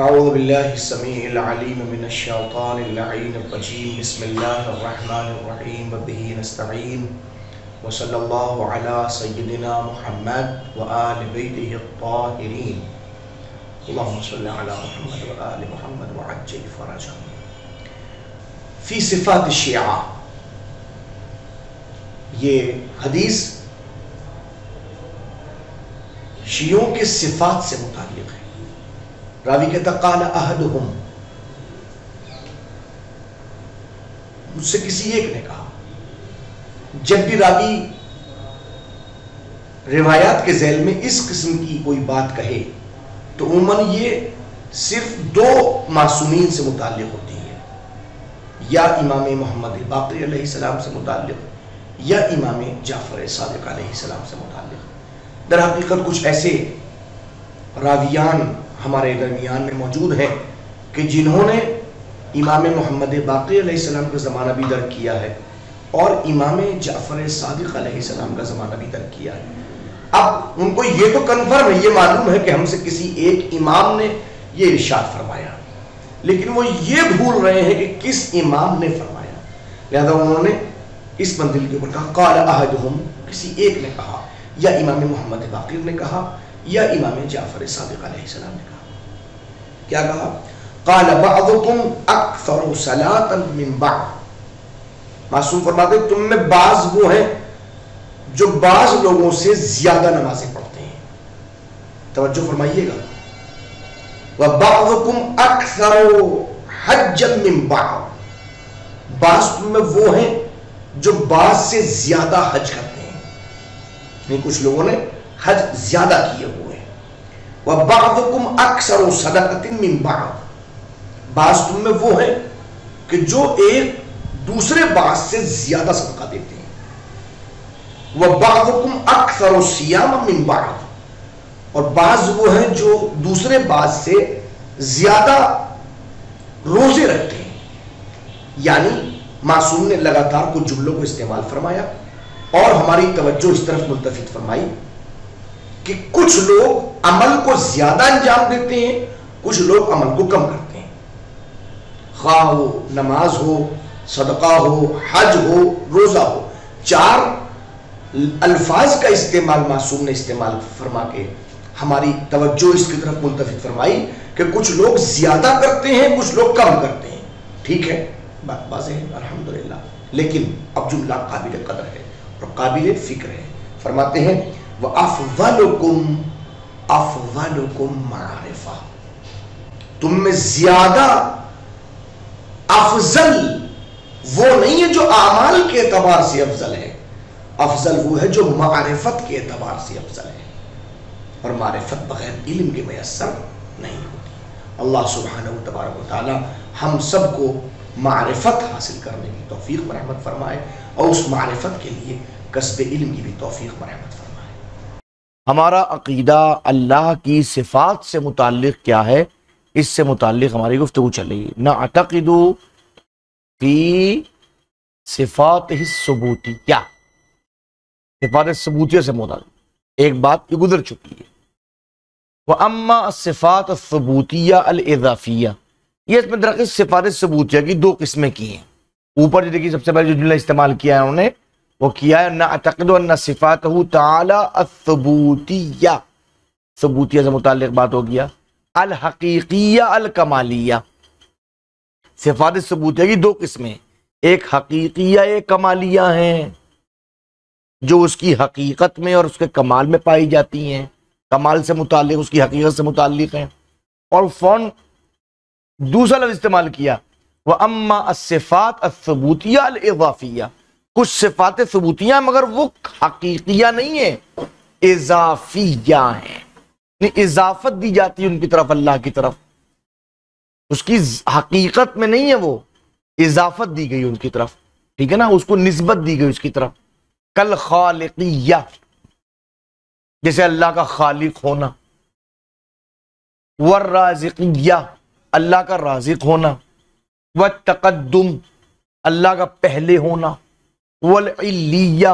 اعوذ باللہ السمیع العلیم من الشیطان اللعین الرجیم بسم اللہ الرحمن الرحیم وبہ نستعین وصلی اللہ علی سیدنا محمد وآل بیتہ الطاہرین اللہم صلی علی محمد وآل محمد وعجل فرجہم فی صفات الشیعہ۔ یہ حدیث شیعوں کے صفات سے متعلق ہے۔ راوی کہتا قال احدہم، مجھ سے کسی ایک نے کہا۔ جب بھی راوی روایات کے ذیل میں اس قسم کی کوئی بات کہے تو عموماً یہ صرف دو معصومین سے متعلق ہوتی ہے، یا امام محمد باقر علیہ السلام سے متعلق یا امام جعفر صادق علیہ السلام سے متعلق۔ در حقیقت کچھ ایسے راویان ہمارے درمیان میں موجود ہیں کہ جنہوں نے امام محمد باقر علیہ السلام کا زمانہ بھی درک کیا ہے اور امام جعفر صادق علیہ السلام کا زمانہ بھی درک کیا ہے۔ اب ان کو یہ تو کنفرم ہے، یہ معلوم ہے کہ ہم سے کسی ایک امام نے یہ ارشاد فرمایا، لیکن وہ یہ بھول رہے ہیں کہ کس امام نے فرمایا، لہذا انہوں نے اس منزل کے اوپر کہا قال احدہم، کسی ایک نے کہا، یا امام محمد باقر نے کہا یا امام جعفر صادق علیہ السلام نے کہا۔ کیا کہا؟ قال بعضکم اکثر صلاۃ من بعض، معصوم فرماتے تم میں بعض وہ ہیں جو بعض لوگوں سے زیادہ نمازیں پڑھتے ہیں۔ توجہ فرمائیے گا، وبعضکم اکثر حجا من بعض، بعض تم میں وہ ہیں جو بعض سے زیادہ حج کرتے ہیں، یعنی کچھ لوگوں نے حج زیادہ کیے ہوئے ہیں۔ وَبَعْضُكُمْ أَكْثَرُ صَدَقَةٍ مِّن بَعْضٍ، بعض تم میں وہ ہیں کہ جو ایک دوسرے بعض سے زیادہ صدقہ دیتے ہیں۔ وَبَعْضُكُمْ أَكْثَرُ صِيَامًا مِّن بَعْضٍ، اور بعض وہ ہیں جو دوسرے بعض سے زیادہ روزے رکھتے ہیں۔ یعنی معصوم نے لگاتار کچھ جملوں کو استعمال فرمایا اور ہماری توجہ اس طرف ملتفت فرمائی کہ کچھ لوگ عمل کو زیادہ انجام دیتے ہیں، کچھ لوگ عمل کو کم کرتے ہیں، خواہ ہو نماز ہو، صدقہ ہو، حج ہو، روزہ ہو۔ چار الفاظ کا استعمال معصوم نے استعمال فرما کے ہماری توجہ اس کی طرف ملتفت فرمائی کہ کچھ لوگ زیادہ کرتے ہیں، کچھ لوگ کم کرتے ہیں۔ ٹھیک ہے، بات واضح ہے الحمدللہ، لیکن اب جملہ قابل قدر ہے اور قابل فکر ہے۔ فرماتے ہیں وَأَفْضَلُكُمْ أَفْضَلُكُمْ مَعْرِفَةً، تم میں زیادہ افضل وہ نہیں ہے جو اعمال کے اعتبار سے افضل ہے، افضل وہ ہے جو معرفت کے اعتبار سے افضل ہے، اور معرفت بغیر علم کے میسر نہیں ہوتی۔ اللہ سبحانہ و تبارک و تعالی ہم سب کو معرفت حاصل کرنے کی توفیق مرحمت فرمائے اور اس معرفت کے لیے کسب علم کی بھی توفیق مرحمت فرمائے۔ ہمارا عقیدہ اللہ کی صفات سے متعلق کیا ہے، اس سے متعلق ہماری گفتگو چل رہی ہے۔ نعتقد فی صفات الثبوتیہ، صفات ثبوتیہ سے متعلق ایک بات کی گزر چکی ہے۔ وَأَمَّا الصِّفَاتُ الثُّبُوتِيَّةُ الْإِضَافِيَّةُ، یہ اس میں درخت صفات ثبوتیہ کی دو قسمیں کی ہیں۔ اوپر جو دیکھیے سب سے پہلے جو جملہ استعمال کیا ہے انہوں نے، وہ کیا ہے نعتقد ان صفاتہ تعالی الثبوتیہ، ثبوتیہ سے متعلق بات ہو گیا۔ الحقیقیہ الکمالیہ، صفات ثبوتیہ کی دو قسمیں، ایک حقیقیہ ایک کمالیہ ہیں جو اس کی حقیقت میں اور اس کے کمال میں پائی جاتی ہیں، کمال سے متعلق اس کی حقیقت سے متعلق ہیں، اور فون دوسرا لفظ استعمال کیا وَأَمَّا الصِّفَاتُ الثُّبُوتِيَّةُ الْإِضَافِيَّةُ، کچھ صفات ثبوتیہ ہیں مگر وہ حقیقیہ نہیں ہیں، اضافیہ ہیں، یعنی اضافت دی جاتی ہے ان کی طرف، اللہ کی طرف، اس کی حقیقت میں نہیں ہے، وہ اضافت دی گئی ان کی طرف، ٹھیک ہے نا، اس کو نسبت دی گئی اس کی طرف۔ کل خالقیہ، جیسے اللہ کا خالق ہونا، والرازقیہ، اللہ کا رازق ہونا، والتقدم، اللہ کا پہلے ہونا، والعلیہ،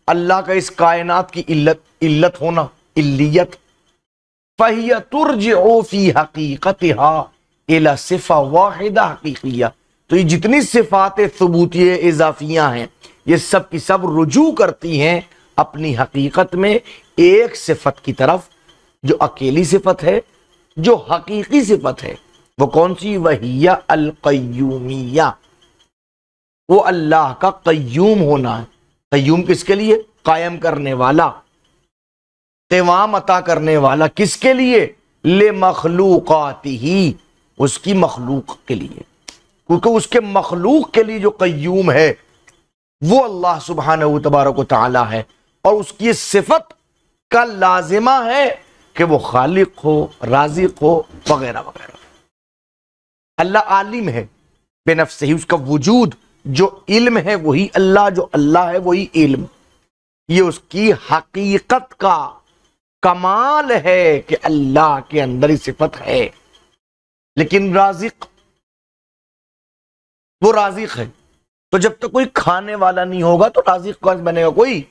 اللہ کا اس کائنات کی علت ہونا، علیت، فَهِيَ تُرْجِعُ فِي حَقِيقَتِهَا إِلَى صِفَةٍ وَاحِدَةٍ حقیقیہ. تو یہ جتنی صفات ثبوتیہ اضافیہ ہیں یہ سب کی سب رجوع کرتی ہیں اپنی حقیقت میں ایک صفت کی طرف جو اکیلی صفت ہے، جو حقیقی صفت ہے. وہ کون سی؟ وَهِيَ الْقَيُّومِيَّہ، وہ اللہ کا قیوم ہونا ہے. قیوم کس کے لیے؟ قائم کرنے والا، قوام عطا کرنے والا. کس کے لیے؟ لِمَخْلُوقَاتِهِ، اس کی مخلوق کے لیے. کیونکہ اس کے مخلوق کے لیے جو قیوم ہے وہ اللہ سبحانہ و تبارک و تعالی ہے، اور اس کی صفت کا لازمہ ہے کہ وہ خالق ہو، رازق ہو، وغیرہ وغیرہ. اللہ عالم ہے بے نفس ہی، اس کا وجود جو علم ہے وہی اللہ، جو اللہ ہے وہی علم. یہ اس کی حقیقت کا کمال ہے کہ اللہ کے اندر ہی صفت ہے. لیکن رازق، وہ رازق ہے، تو جب تک کوئی کھانے والا نہیں ہوگا تو رازق کون بنے گا؟ کوئی.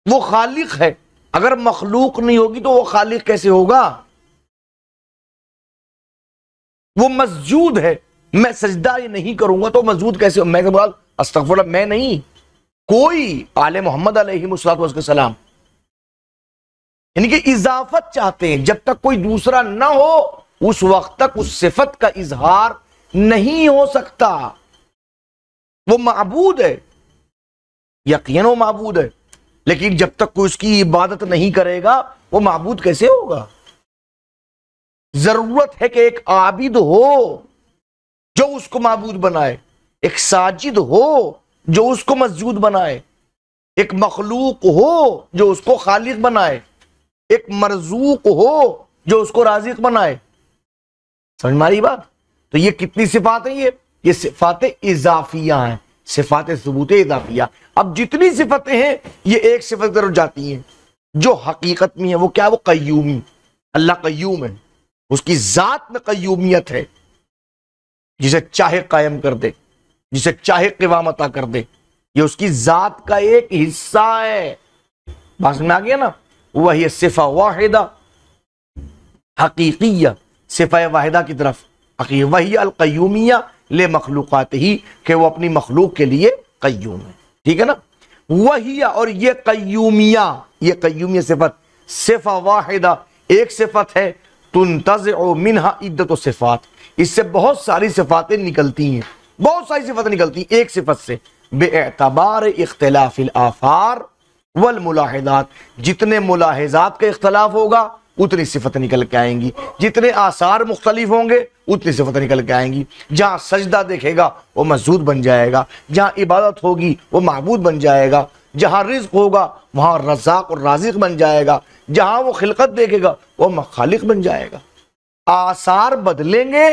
وہ خالق ہے، اگر مخلوق نہیں ہوگی تو وہ خالق کیسے ہوگا؟ وہ مسجود ہے، میں سجدہ ہی نہیں کروں گا تو مسجود کیسے؟ میں استغفر اللہ، میں نہیں، کوئی آل محمد علیہ السلام. یعنی کہ اضافت چاہتے ہیں، جب تک کوئی دوسرا نہ ہو اس وقت تک اس صفت کا اظہار نہیں ہو سکتا. وہ معبود ہے، یقین وہ معبود ہے، لیکن جب تک کوئی اس کی عبادت نہیں کرے گا وہ معبود کیسے ہوگا؟ ضرورت ہے کہ ایک عابد ہو جو اس کو معبود بنائے، ایک ساجد ہو جو اس کو مسجود بنائے، ایک مخلوق ہو جو اس کو خالق بنائے، ایک مرزوق ہو جو اس کو رازق بنائے. سمجھ ماری بات؟ تو یہ کتنی صفات ہیں؟ یہ صفات اضافیہ ہیں، صفات ثبوت اضافیہ. اب جتنی صفتیں ہیں یہ ایک صفت طرف جاتی ہیں جو حقیقت میں ہے. وہ کیا؟ وہ قیومی. اللہ قیوم ہے، اس کی ذات میں قیومیت ہے، جسے چاہے قائم کر دے، جسے چاہے قوام عطا کر دے. یہ اس کی ذات کا ایک حصہ ہے. بات میں آ گیا نا؟ وہی صفہ واحدہ حقیقیہ، صفہ واحدہ کی طرف وہی القیومیہ لمخلوقات ہی، کہ وہ اپنی مخلوق کے لیے قیوم ہے. ٹھیک ہے نا؟ وہی، اور یہ قیومیہ صفت صفہ واحدہ، ایک صفت ہے. تنتزع منہا عدت صفات، اس سے بہت ساری صفاتیں نکلتی ہیں، بہت ساری صفاتیں نکلتی ہیں ایک صفت سے. بے اعتبار اختلاف الآثار والملاحظات، جتنے ملاحظات کا اختلاف ہوگا اتنی صفتیں نکل کے آئیں گی، جتنے آثار مختلف ہوں گے اتنی صفتیں نکل کے آئیں گی. جہاں سجدہ دیکھے گا وہ مسجود بن جائے گا، جہاں عبادت ہوگی وہ معبود بن جائے گا، جہاں رزق ہوگا وہاں رزاق اور رازق بن جائے گا، جہاں وہ خلقت دیکھے گا وہ خالق بن جائے گا. آثار بدلیں گے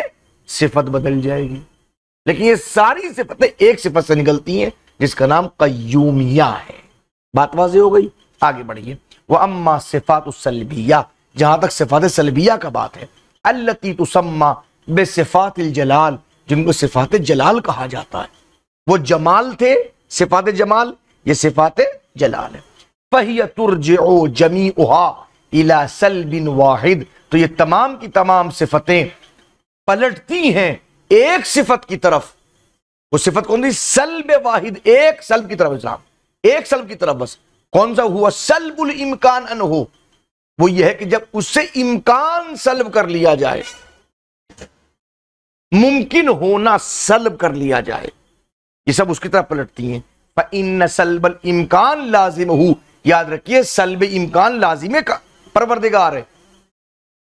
صفت بدل جائے گی، لیکن یہ ساری صفتیں ایک صفت سے نکلتی ہیں جس کا نام قیومیہ ہے. بات واضح ہو گئی؟ آگے بڑھیے. وَأَمَّا صِفَاتُ السَّلْبِيَّةِ، جہاں تک صفات سلبیہ کا بات ہے، الَّتِي تُسَمَّى بِصِفَاتِ الْجَلَالِ، جن کو صفات جلال کہا جاتا ہے. وہ جمال تھے، صفات جمال، یہ صفات جلال ہے. فَهِيَ تُرْجِعُ جَمِيعُهَا إِلَى سَلْبٍ وَاحِدٍ، تو یہ تمام کی تمام صفتیں پلٹتی ہیں ایک صفت کی طرف. وہ صفت کون سی؟ سلب واحد، ایک سلب کی طرف. اسلام ایک سلب کی طرف بس. کون سا؟ ہوا سلب الامکان انہ، وہ یہ ہے کہ جب اس سے امکان سلب کر لیا جائے، ممکن ہونا سلب کر لیا جائے، یہ سب اس کی طرف پلٹتی ہیں. فَإِنَّ سَلْبَ الْإِمْكَانِ لَازِمُهُ، یاد رکھیے سلب امکان لازم کا پروردگار ہے.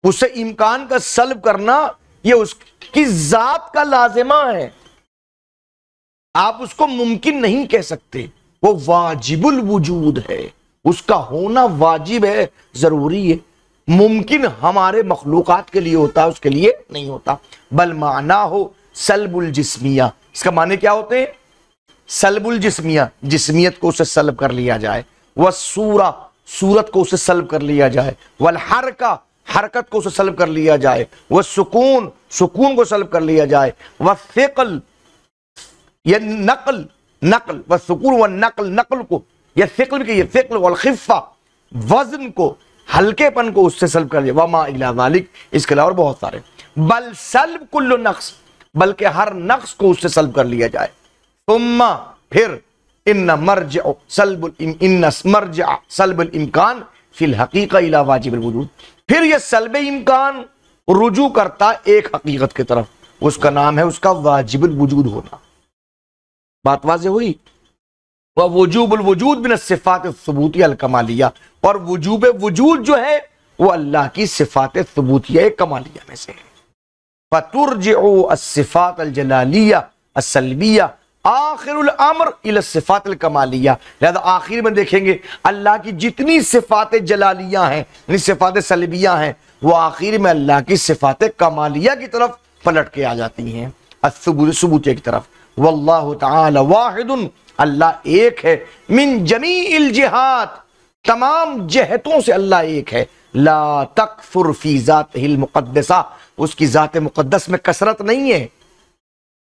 اس سے امکان کا سلب کرنا یہ اس کی ذات کا لازمہ ہے. آپ اس کو ممکن نہیں کہہ سکتے، وہ واجب الوجود ہے، اس کا ہونا واجب ہے، ضروری ہے. ممکن ہمارے مخلوقات کے لیے ہوتا ہے، اس کے لیے نہیں ہوتا. بل معنی ہو سلب الجسمیہ، اس کا معنی کیا ہوتے ہیں؟ سلب الجسمیہ، جسمیت کو اسے سلب کر لیا جائے. والصورہ، صورت کو اسے سلب کر لیا جائے. والحرکہ، حرکت کو اسے سلب کر لیا جائے. والسکون، سکون کو سلب کر لیا جائے. والثقل، یہ نقل، والسکون والنقل، نقل کو، یہ ثقل بھی کہ یہ ثقل. والخفہ، وزن کو، ہلکے پن کو اس سے سلب کر لیا. وما الی ذالک، اس کے علاوہ بہت سارے. بل سلب کل نقص، بلکہ ہر نقص کو اس سے سلب کر لیا جائے. ثم، پھر ان مرجع سلب الامکان فی الحقیقہ الی واجب الوجود، پھر یہ سلب امکان رجوع کرتا ایک حقیقت کی طرف، اس کا نام ہے اس کا واجب الوجود ہونا. بات واضح ہوئی؟ ووجوب الوجود من الصفات الثبوتیہ الکمالیہ، اور وجوب وجود جو ہے وہ اللہ کی صفات ثبوتیہ کمالیہ میں سے ہے. فترجع الصفات الجلالیہ السلبیہ آخر الامر الی الصفات الکمالیہ. لہذا آخر میں دیکھیں گے اللہ کی جتنی صفات جلالیہ ہیں، یعنی صفات سلبیہ ہیں، وہ آخر میں اللہ کی صفات کمالیہ کی طرف پلٹ کے آ جاتی ہیں، ثبوتیہ کی طرف. واللہ تعالی واحد، اللہ ایک ہے، من جمیع الجہات، تمام جہتوں سے اللہ ایک ہے. لا تکفر فی ذاتہ المقدسہ، اس کی ذات مقدس میں کثرت نہیں ہے.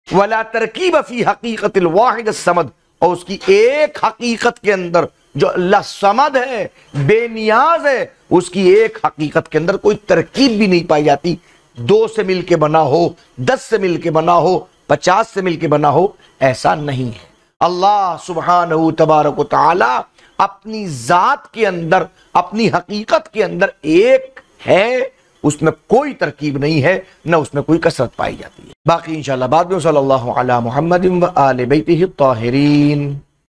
ولا ترکیب فی حقیقت الواحد الصمد، اور اس کی ایک حقیقت کے اندر جو اللہ صمد ہے، بے نیاز ہے، اس کی ایک حقیقت کے اندر کوئی ترکیب بھی نہیں پائی جاتی. 2 سے مل کے بنا ہو، 10 سے مل کے بنا ہو، 50 سے مل کے بنا ہو، ایسا نہیں ہے. اللہ سبحانہ تبارک و تعالی اپنی ذات کے اندر، اپنی حقیقت کے اندر ایک ہے، اس میں کوئی ترکیب نہیں ہے، نہ اس میں کوئی کثرت پائی جاتی ہے. باقی انشاءاللہ بعد میں. صلی اللہ علی محمد و آل بیتہ الطاہرین.